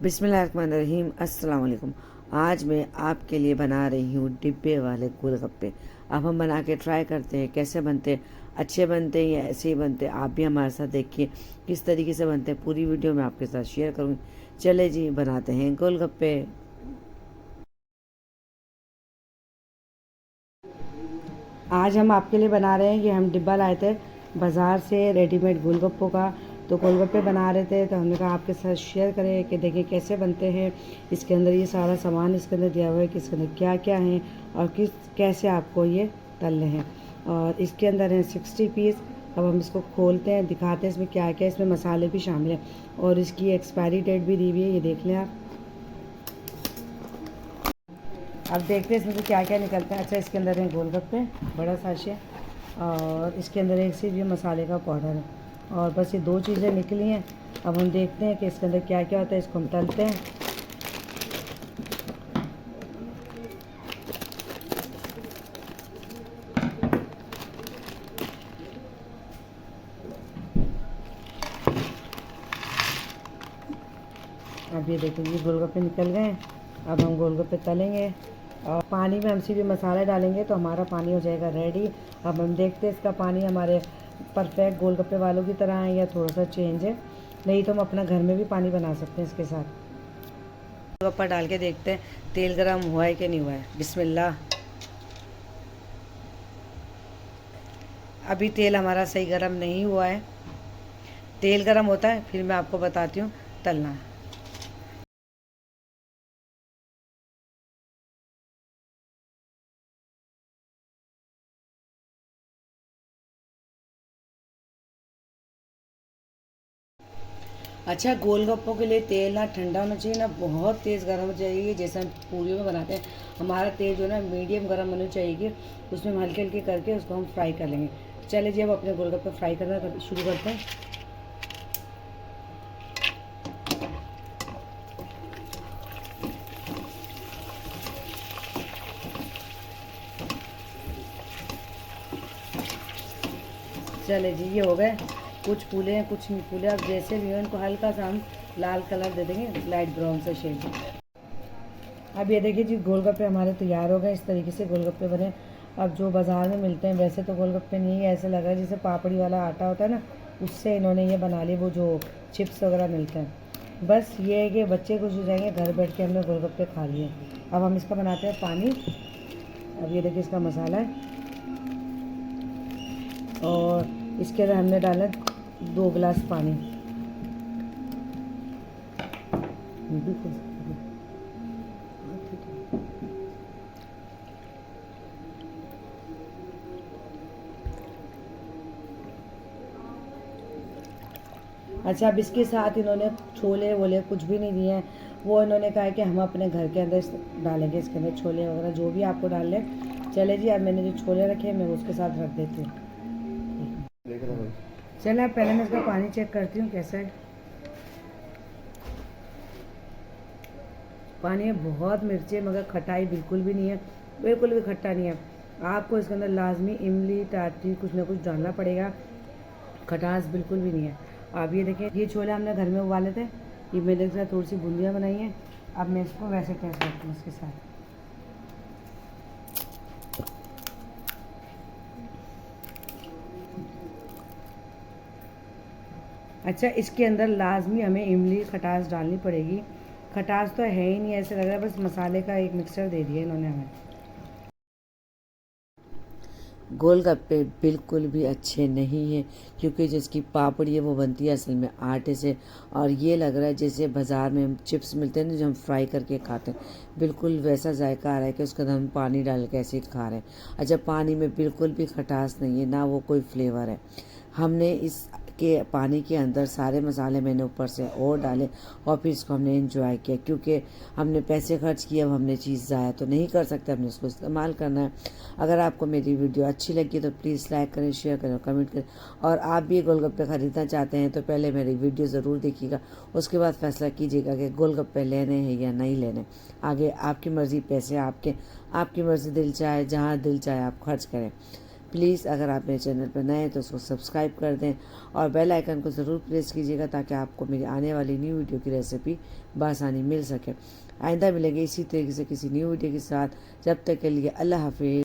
बिस्मिल्लाहिर्रहमानिर्रहीम। अस्सलाम वालेकुम। आज मैं आपके लिए बना रही हूँ डिब्बे वाले गोलगप्पे। अब हम बना के ट्राई करते हैं कैसे बनते हैं, अच्छे बनते हैं या ऐसे ही बनते हैं। आप भी हमारे साथ देखिए किस तरीके से बनते हैं। पूरी वीडियो मैं आपके साथ शेयर करूँगी। चले जी बनाते हैं गोलगप्पे। आज हम आपके लिए बना रहे हैं कि हम डिब्बा लाए थे बाज़ार से रेडीमेड गोलगप्पों का। तो गोलगप्पे बना रहे थे तो हमने कहा आपके साथ शेयर करें कि देखिए कैसे बनते हैं। इसके अंदर ये सारा सामान इसके अंदर दिया हुआ है कि इसके अंदर क्या क्या है और कैसे आपको ये तलने हैं। और इसके अंदर हैं 60 पीस। अब हम इसको खोलते हैं, दिखाते हैं इसमें क्या क्या। इसमें मसाले भी शामिल हैं और इसकी एक्सपायरी डेट भी दी हुई है, ये देख लें आप। अब देखते हैं इसमें से क्या क्या निकलता है। अच्छा, इसके अंदर है गोलगप्पे बड़ा साशे और इसके अंदर एक सी भी मसाले का पाउडर है और बस ये दो चीज़ें निकली हैं। अब हम देखते हैं कि इसके अंदर क्या क्या होता है। इसको हम तलते हैं। अब ये देखिए ये गोलगप्पे निकल गए हैं। अब हम गोलगप्पे तलेंगे और पानी में हम सी भी मसाला डालेंगे तो हमारा पानी हो जाएगा रेडी। अब हम देखते हैं इसका पानी हमारे परफेक्ट गोलगप्पे वालों की तरह है या थोड़ा सा चेंज है। नहीं तो हम अपना घर में भी पानी बना सकते हैं इसके साथ। गोलगप्पा डाल के देखते हैं तेल गरम हुआ है कि नहीं हुआ है। बिस्मिल्लाह। अभी तेल हमारा सही गरम नहीं हुआ है। तेल गरम होता है फिर मैं आपको बताती हूँ तलना है। अच्छा, गोलगप्पों के लिए तेल ना ठंडा होना चाहिए ना बहुत तेज़ गर्म होना चाहिए। जैसे हम पूरियों में बनाते हैं, हमारा तेल जो है ना मीडियम गर्म होना चाहिए कि उसमें हम हल्के हल्के करके उसको हम फ्राई कर लेंगे। चले जी अब अपने गोलगप्पे फ्राई करना शुरू करते हैं। चले जी ये हो गए। कुछ फूले हैं कुछ नहीं फूले। अब जैसे भी हो इनको हल्का सा हम लाल कलर दे देंगे, लाइट ब्राउन से शेड। अब ये देखिए जी गोलगप्पे हमारे तैयार हो गए। इस तरीके से गोलगप्पे बने। अब जो बाज़ार में मिलते हैं वैसे तो गोलगप्पे नहीं है, ऐसे लग रहा है जैसे पापड़ी वाला आटा होता है ना, उससे इन्होंने ये बना लिए वो जो चिप्स वगैरह मिलते हैं। बस ये है कि बच्चे खुश हो जाएंगे। घर बैठ के हमने गोलगप्पे खा लिए। अब हम इसका बनाते हैं पानी। अब ये देखिए इसका मसाला है और इसके अंदर हमने डाला 2 गिलास पानी। अच्छा, अब इसके साथ इन्होंने छोले वोले कुछ भी नहीं दिए हैं। वो इन्होंने कहा है कि हम अपने घर के अंदर डालेंगे इसके अंदर छोले वगैरह जो भी आपको डाल लें। चले जी अब मैंने जो छोले रखे हैं मैं उसके साथ रख देती हूँ। चले अब पहले मैं इसका पानी चेक करती हूँ कैसा है। पानी है बहुत मिर्ची है मगर खटाई बिल्कुल भी नहीं है, बिल्कुल भी खट्टा नहीं है। आपको इसके अंदर लाजमी इमली टाटी कुछ ना कुछ डालना पड़ेगा। खटास बिल्कुल भी नहीं है। अब ये देखिए ये छोले हमने घर में उबाले थे, ये मेरे के साथ थोड़ी सी बूंदियाँ बनाई हैं। अब मैं इसको वैसे टेस्ट करती हूँ इसके साथ। अच्छा, इसके अंदर लाजमी हमें इमली खटास डालनी पड़ेगी। खटास तो है ही नहीं, ऐसे लग रहा है बस मसाले का एक मिक्सचर दे दिया इन्होंने हमें। गोलगप्पे बिल्कुल भी अच्छे नहीं हैं क्योंकि जिसकी पापड़ी है वो बनती है असल में आटे से। और ये लग रहा है जैसे बाज़ार में हम चिप्स मिलते हैं ना जो हम फ्राई करके खाते हैं, बिल्कुल वैसा जायका आ रहा है कि उसके अंदर हम पानी डाल के ऐसे ही खा रहे हैं। अच्छा, पानी में बिल्कुल भी खटास नहीं है ना वो कोई फ्लेवर है। हमने इस के पानी के अंदर सारे मसाले मैंने ऊपर से और डाले और फिर इसको हमने एंजॉय किया क्योंकि हमने पैसे खर्च किए। अब हमने चीज़ ज़ाया तो नहीं कर सकते, हमने उसको इस्तेमाल करना है। अगर आपको मेरी वीडियो अच्छी लगी तो प्लीज़ लाइक करें, शेयर करें और कमेंट करें। और आप भी गोलगप्पे ख़रीदना चाहते हैं तो पहले मेरी वीडियो ज़रूर देखिएगा, उसके बाद फैसला कीजिएगा कि गोलगप्पे लेने हैं या नहीं लेने। आगे आपकी मर्ज़ी, पैसे आपके, आपकी मर्ज़ी, दिल चाहे जहाँ दिल चाहे आप खर्च करें। प्लीज़ अगर आप मेरे चैनल पर नए हैं तो उसको सब्सक्राइब कर दें और बेल आइकन को ज़रूर प्रेस कीजिएगा ताकि आपको मेरी आने वाली न्यू वीडियो की रेसिपी बआसानी मिल सके। आइंदा मिलेंगे इसी तरीके से किसी न्यू वीडियो के साथ। जब तक के लिए अल्लाह हाफिज़।